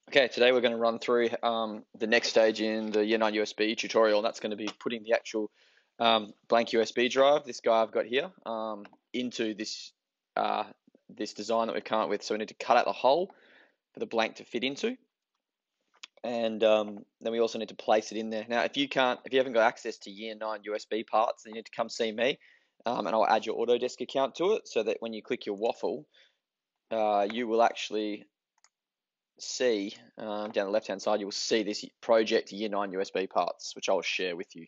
Okay, today we're going to run through the next stage in the Year 9 USB tutorial. That's going to be putting the actual blank USB drive, this guy I've got here, into this design that we've come up with. So we need to cut out the hole for the blank to fit into, and then we also need to place it in there. Now, if you haven't got access to Year 9 USB parts, then you need to come see me, and I'll add your Autodesk account to it, so that when you click your waffle, you will actually see down the left hand side, you will see this project Year 9 USB parts, which I'll share with you.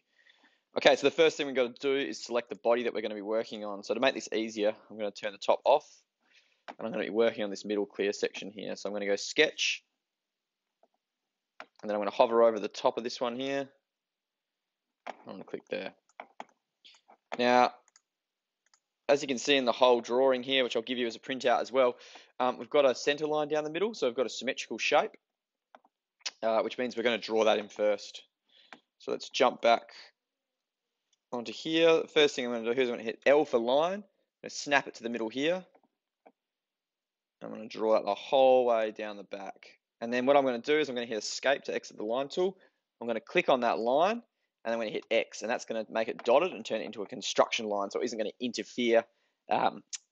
Okay, so the first thing we've got to do is select the body that we're going to be working on. So to make this easier, I'm going to turn the top off, and I'm going to be working on this middle clear section here. So I'm going to go sketch, and then I'm going to hover over the top of this one here. I'm going to click there. Now, as you can see in the whole drawing here, which I'll give you as a printout as well, we've got a center line down the middle, so we've got a symmetrical shape, which means we're going to draw that in first. So let's jump back onto here. The first thing I'm going to do is I'm going to hit L for line. I'm going to snap it to the middle here. I'm going to draw it the whole way down the back. And then what I'm going to do is I'm going to hit escape to exit the line tool. I'm going to click on that line, and I'm going to hit X, and that's going to make it dotted and turn it into a construction line, so it isn't going to interfere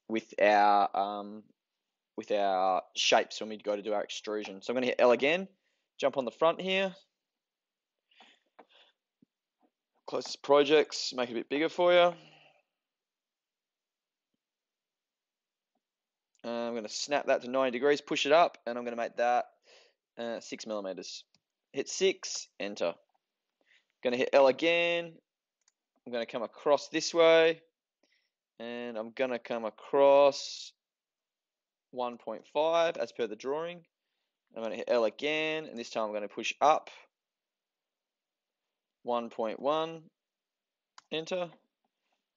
with our shapes when we go to do our extrusion. So I'm going to hit L again, jump on the front here, close projects, make it a bit bigger for you. I'm going to snap that to 90 degrees, push it up, and I'm going to make that 6 millimeters. Hit 6, enter. Going to hit L again. I'm going to come across this way, and I'm going to come across 1.5 as per the drawing. I'm going to hit L again, and this time I'm going to push up 1.1, enter. Then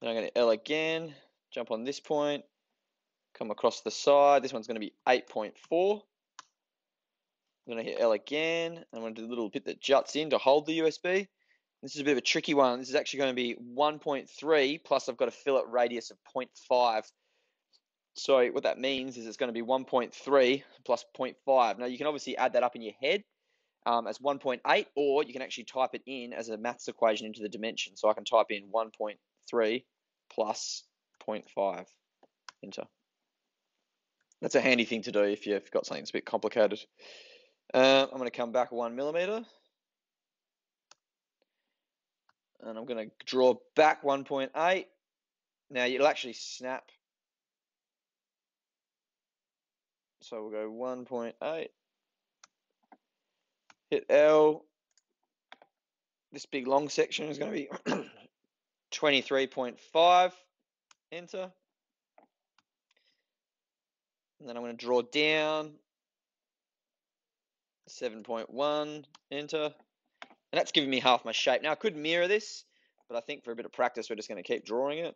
I'm going to hit L again, jump on this point, come across the side. This one's going to be 8.4. I'm going to hit L again. I'm going to do the little bit that juts in to hold the USB. This is a bit of a tricky one. This is actually going to be 1.3 plus I've got a fillet radius of 0.5. So what that means is it's going to be 1.3 plus 0.5. Now you can obviously add that up in your head as 1.8, or you can actually type it in as a maths equation into the dimension. So I can type in 1.3 plus 0.5, enter. That's a handy thing to do if you've got something that's a bit complicated. I'm going to come back 1 millimeter. And I'm going to draw back 1.8. Now it'll actually snap. So we'll go 1.8. Hit L. This big long section is going to be 23.5. Enter. And then I'm going to draw down 7.1. Enter. And that's giving me half my shape. Now I could mirror this, but I think for a bit of practice we're just going to keep drawing it.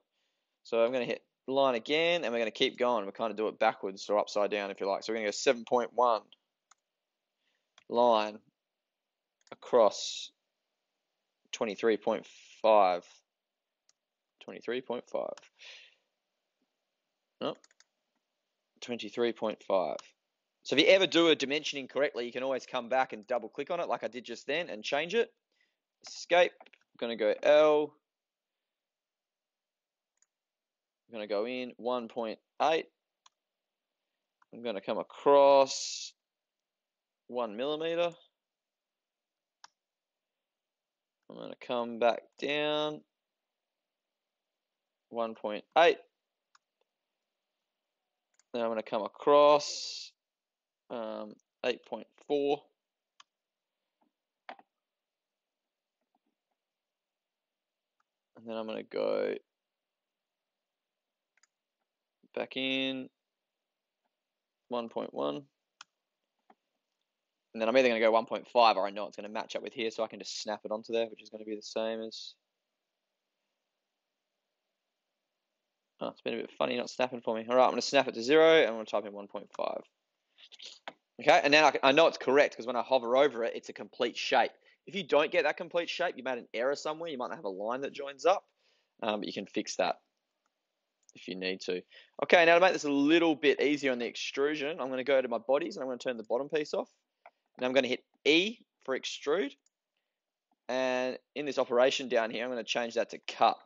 So I'm going to hit line again, and we're going to keep going. We'll kind of do it backwards or upside down if you like. So we're going to go 7.1 line across 23.5. 23.5. No, 23.5. So if you ever do a dimension incorrectly, you can always come back and double click on it like I did just then and change it. Escape. I'm going to go L. I'm going to go in 1.8. I'm going to come across 1 millimeter. I'm going to come back down 1.8. Then I'm going to come across 8.4. And then I'm going to go back in 1.1. And then I'm either going to go 1.5 or I know it's going to match up with here, so I can just snap it onto there, which is going to be the same as... Oh, it's been a bit funny not snapping for me. All right, I'm going to snap it to 0, and I'm going to type in 1.5. Okay, and now I know it's correct because when I hover over it, it's a complete shape. If you don't get that complete shape, you made an error somewhere. You might not have a line that joins up, but you can fix that if you need to. Okay, now to make this a little bit easier on the extrusion, I'm going to go to my bodies, and I'm going to turn the bottom piece off. Now I'm going to hit E for extrude. And in this operation down here, I'm going to change that to cut.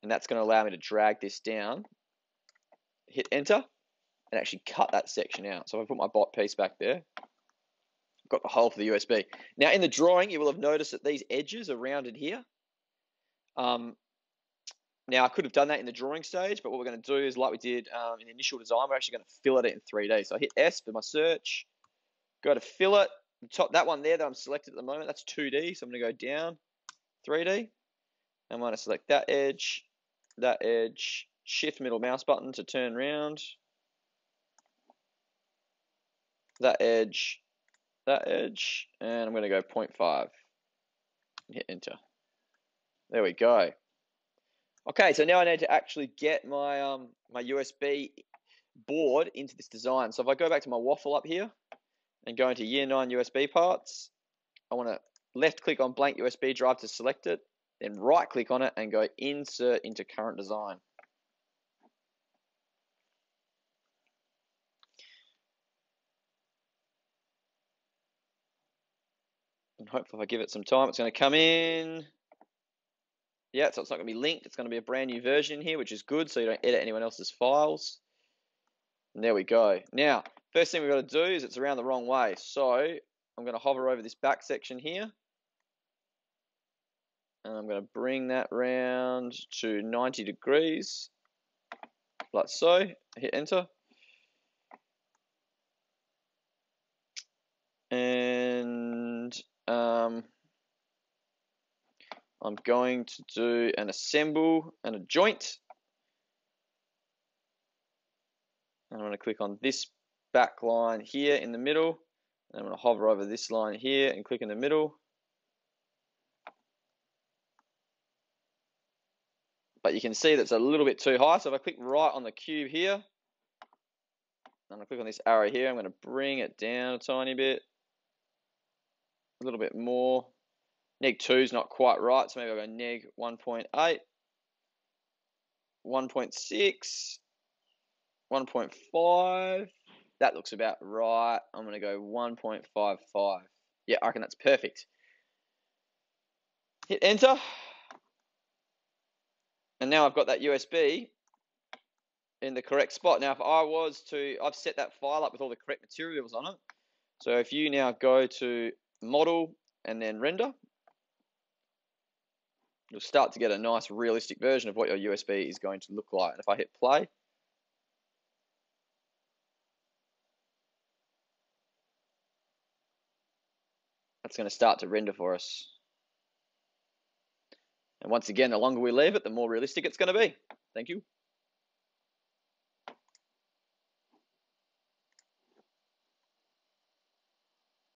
And that's going to allow me to drag this down, hit enter, and actually cut that section out. So if I put my bot piece back there, I've got the hole for the USB. Now in the drawing, you will have noticed that these edges are rounded here. Now I could have done that in the drawing stage, but what we're going to do is like we did in the initial design, we're actually going to fillet it in 3D. So I hit S for my search, go to fillet, top that one there that I'm selected at the moment, that's 2D. So I'm going to go down 3D. I'm going to select that edge, shift middle mouse button to turn around, that edge, and I'm going to go 0.5. Hit enter. There we go. Okay, so now I need to actually get my my USB board into this design. So if I go back to my waffle up here and go into Year 9 USB parts, I want to left click on blank USB drive to select it, then right click on it and go insert into current design. And hopefully if I give it some time, it's going to come in. Yeah, so it's not going to be linked. It's going to be a brand new version here, which is good, so you don't edit anyone else's files. And there we go. Now, first thing we've got to do is it's around the wrong way. So I'm going to hover over this back section here. And I'm going to bring that round to 90 degrees, like so. Hit enter. And I'm going to do an assemble and a joint. And I'm going to click on this back line here in the middle. And I'm going to hover over this line here and click in the middle. But you can see that's a little bit too high. So if I click right on the cube here, and I click on this arrow here, I'm going to bring it down a tiny bit, a little bit more. Neg 2 is not quite right, so maybe I'll go neg 1.8, 1.6, 1.5. That looks about right. I'm going to go 1.55. Yeah, I reckon that's perfect. Hit enter. And now I've got that USB in the correct spot. Now, if I was to, I've set that file up with all the correct materials on it. So if you now go to model and then render, you'll start to get a nice realistic version of what your USB is going to look like. And if I hit play, that's going to start to render for us. And once again, the longer we leave it, the more realistic it's going to be. Thank you.